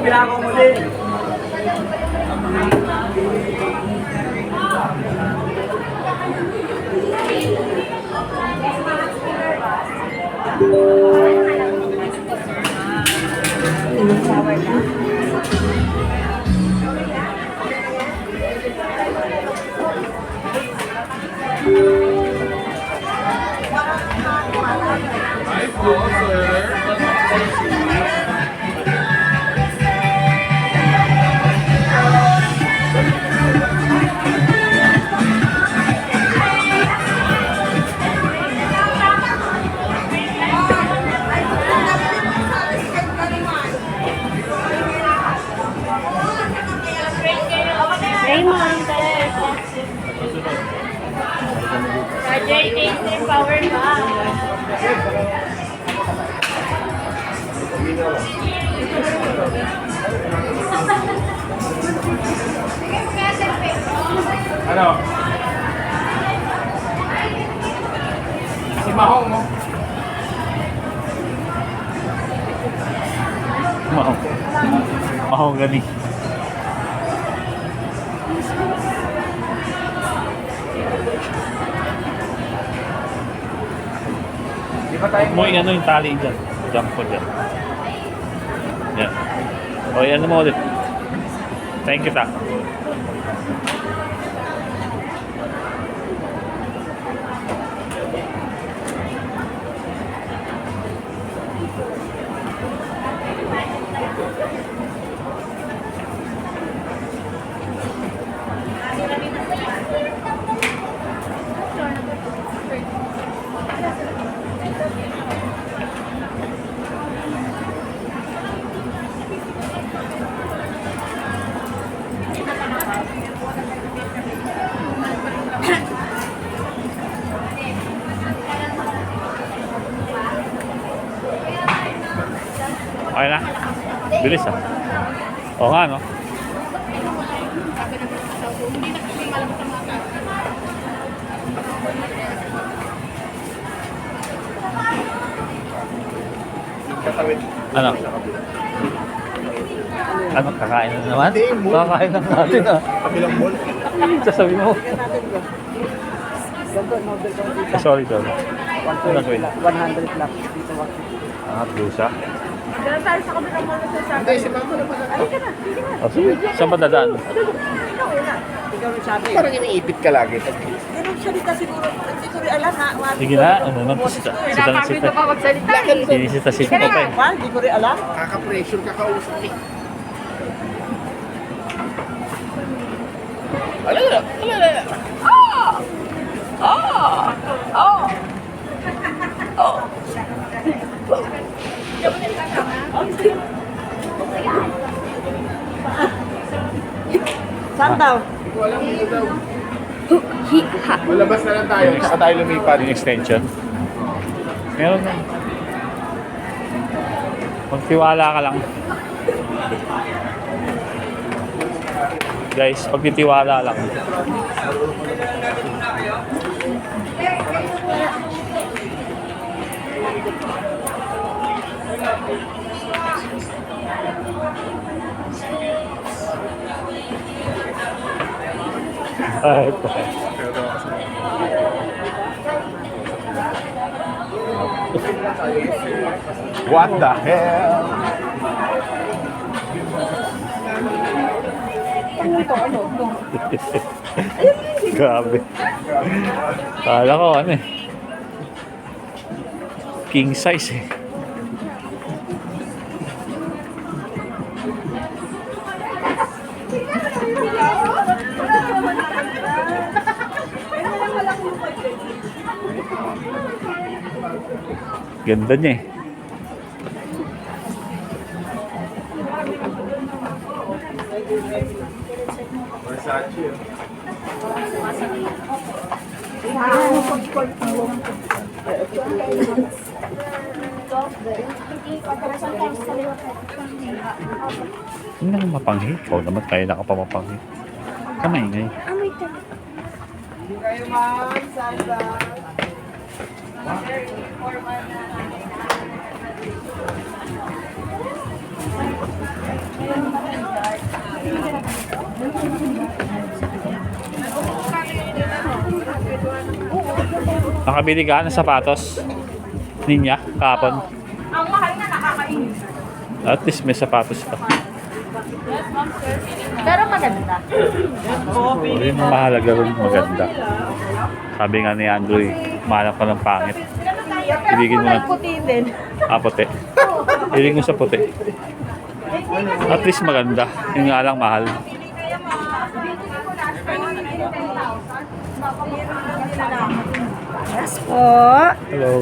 Pinako mo din. Hi po, sir. Raymond, Roger, Jason, power bank. Ano? Si Mahong mo. Mahong gani. Di ba tayo Mo yung ano yung tali dyan. Jump ko dyan. Yan. O yan mo ulit. Thank you ta. Okay na. Bilis ah. Oo nga no. Ano? Ano? Kakain na naman? Kakain na natin ah. kabilang mall. Sasabi mo. Sorry, sorry. Ano gawin? 100 lang. Dito ba? Ah, blusa. Ganun tayo sa kabilang mga sa Hindi, si Mama naman. Halika na, sige na. Oh, sige. Saan ba dadaan? Ikaw una. Ikaw rin sabi. Parang iniipit ka lagi. Ganun salita siguro. Hindi ko rin alam ha. Sige na, ano naman po sita. Sita na Pinapagod sita. na pa magsalita eh. Sinisita sita ko pa eh. Ha? Hindi ko rin alam. Kaka-pressure ka kausap eh. Alala! Alala! Saan daw? Hindi ko alam dito daw. Malabas na lang tayo. Saka tayo lumipat. Yung extension. Meron na. Magtiwala ka lang. Guys, pagtitiwala lang. Ay, ito. What the hell? Grabe. Kala ko ano eh. King size eh. Ganda niya eh. Versace. Hindi naman mapanghi. Ikaw naman tayo nakapamapanghi. Kamay ngay. Hindi kayo ma'am. Saan ba? Nakabili ka ng sapatos? Ninya, kahapon. Ang mahal na nakakainis. At least may sapatos ka. Pero maganda. Yung mahalaga rin maganda. Sabi nga ni Andrew, mahanap ka ng pangit. Ibigin mo na. Puti din. Puti. Hiling mo sa puti. At least maganda. Yung nga lang mahal. Yes po. Hello.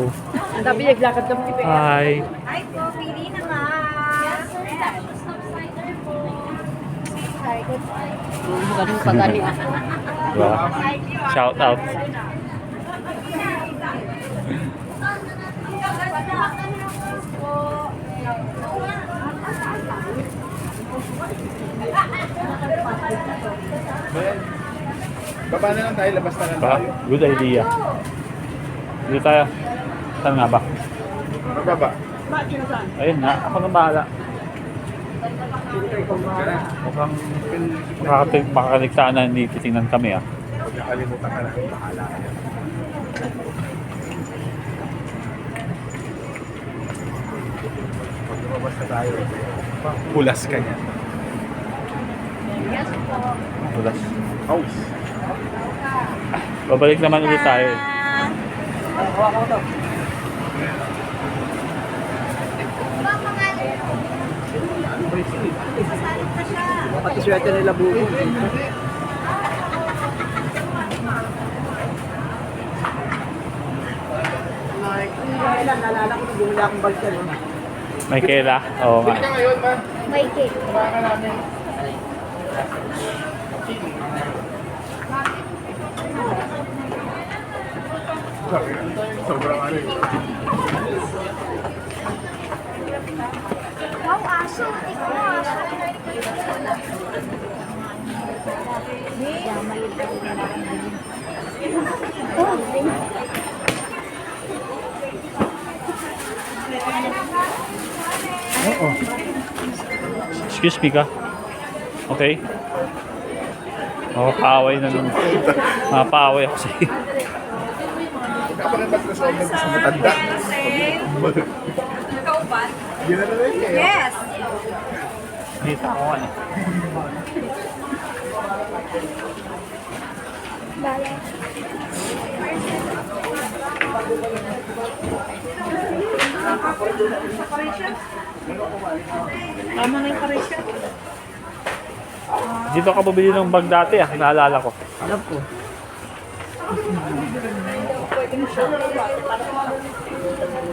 Ang dami naglakad ng pipi. Hi. Hi po, pili na nga. Yes, sir. Ganun pagani. Diba? Shout out. Baba na lang tayo, labas na lang Diba? tayo. Good idea. Dito tayo. Saan nga ba? Baba. Ayun nga. Ako nang bahala. Mukhang makakaligtaan na hindi titingnan kami ah. Huwag nakalimutan ka na. Bahala ka yan. Pag lumabas na tayo, pulas ka niya. Tulas. House. Babalik naman ulit tayo eh. Pati swerte nila buko. Kailan nalala ko bumili akong bag ka, no? May kela? Oo nga. Ka ngayon, ma. May cake. Baba ka namin. Sobrang ano eh. Wow, aso. Ikaw, aso. Oo. Excuse me ka. Okay? Makapaaway na nun. Makapaaway ako sa'yo. Kapag nagkasob na sa matanda. Yun na rin eh. Yes. Dito ako ano. Tama na yung karisya. Dito ka bumili ng bag dati ah. Naalala ko. Alam ko.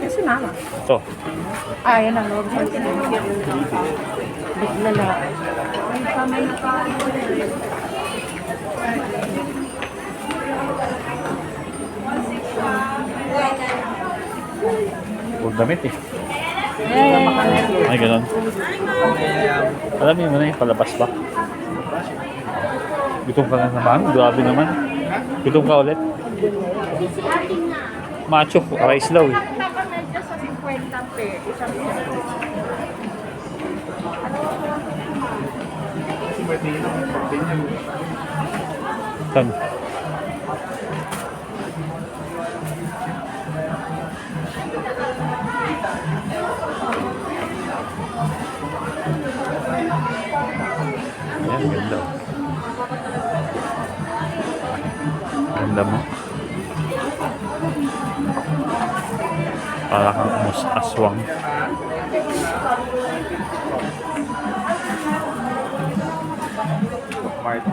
Yes, si mama. Ito. Ah, yan ang loob. Bigla na. Huwag damit eh. Ay, ganun. Alam mo na yung palabas ba? Gutom ka na naman. Grabe naman. Gutom ka ulit. Macho, rice daw eh. Nakakamedyo sa 50 per isang Kasi pwede yun ang pagkain niya. Saan? Ayan, ganda. Ganda mo. Para kang aswang. Mart.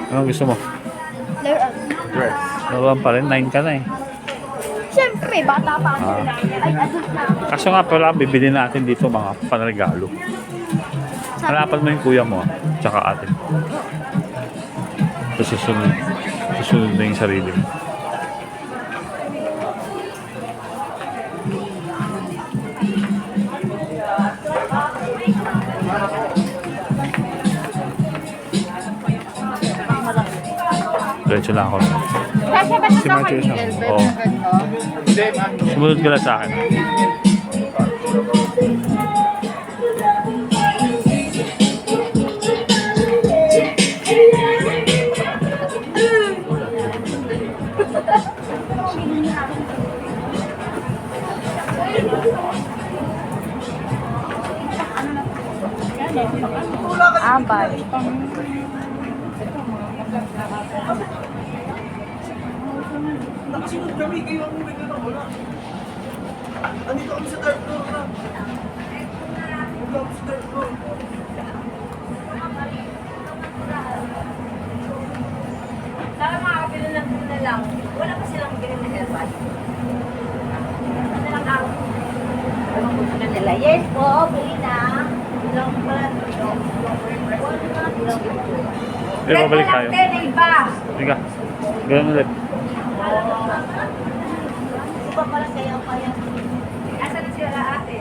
Ano gusto mo? Dress. Laruan pa rin, 9 ka na eh. Siyempre, bata pa ako. Ay, adult na ako. Kaso nga pala, bibili natin dito mga panregalo. Hanapan mo yung kuya mo, tsaka atin. Tapos susunod na yung sarili mo. Diretso lang ako. Kasi ba Si sa Matthew kay siya. Elbert Oo. na ganito? Hindi, ma'am. Sumunod ka lang sa akin. Abay. Nakasunod kami, kayo ang bigla na wala. Andito kami sa third floor na. Andito kami sa third floor. Sana makakabili ng na lang. Wala pa silang bili na herbal. Ano lang ako? Anong gusto na nila? Yes po, bili na. Ilang pala. Hindi, babalik tayo. Iba. Sige. Ganun ulit. Iba pala sa'yo pa yan. Asan na sila ate?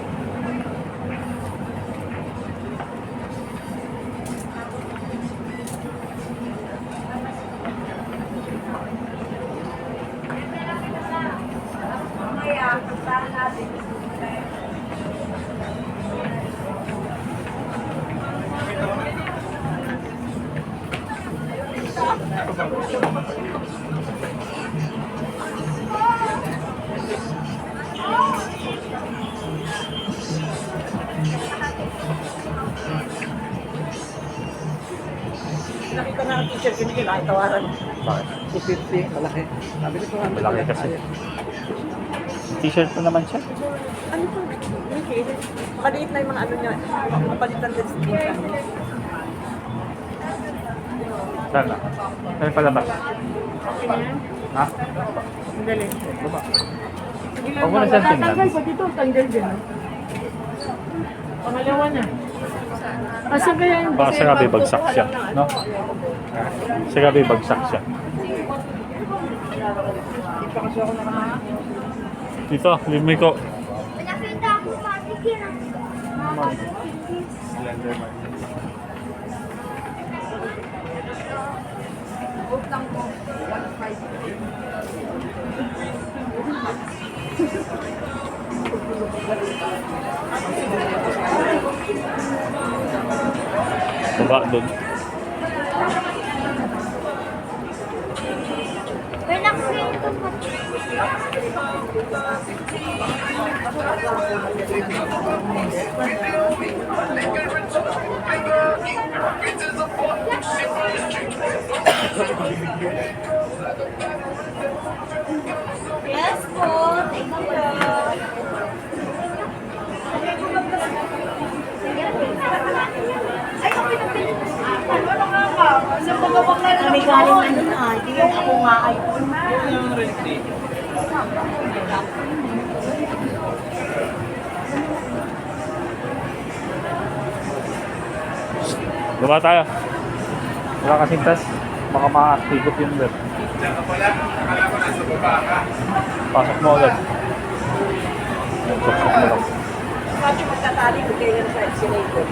Mamaya, puntahan natin. Nakita na ang teacher ko nila, ay tawaran. Bakit? 250, malaki. Sabi ko nga. Malaki kasi. T-shirt pa naman siya. Ano po? Okay. Makaliit na yung mga ano niya. Mapalitan din sa teacher. Saan na? Saan palabas? Ha? Dali. Baba. Huwag mo na siyang tingnan. Tanggal pa dito, tanggal din. Pangalawa na. Asa kaya yung Baka sa gabi bagsak siya. No? Sa gabi bagsak siya. Hindi pa kasi ako nakamahan. Dito, limi ko. Nakita ko matikin ang Slenderman. Baba doon. May nakita ko. Yes po, thank you. Ay, ako pinapili. Ano nga ba? Sa pagkabak na lang. Kami galing ano na, hindi yan ako nga ay. Baba tayo. Wala kasing test. Baka makakastigop yung web. Pasok mo ulit. Pasok mo lang. Bakit magtatali ko kayo sa escalator?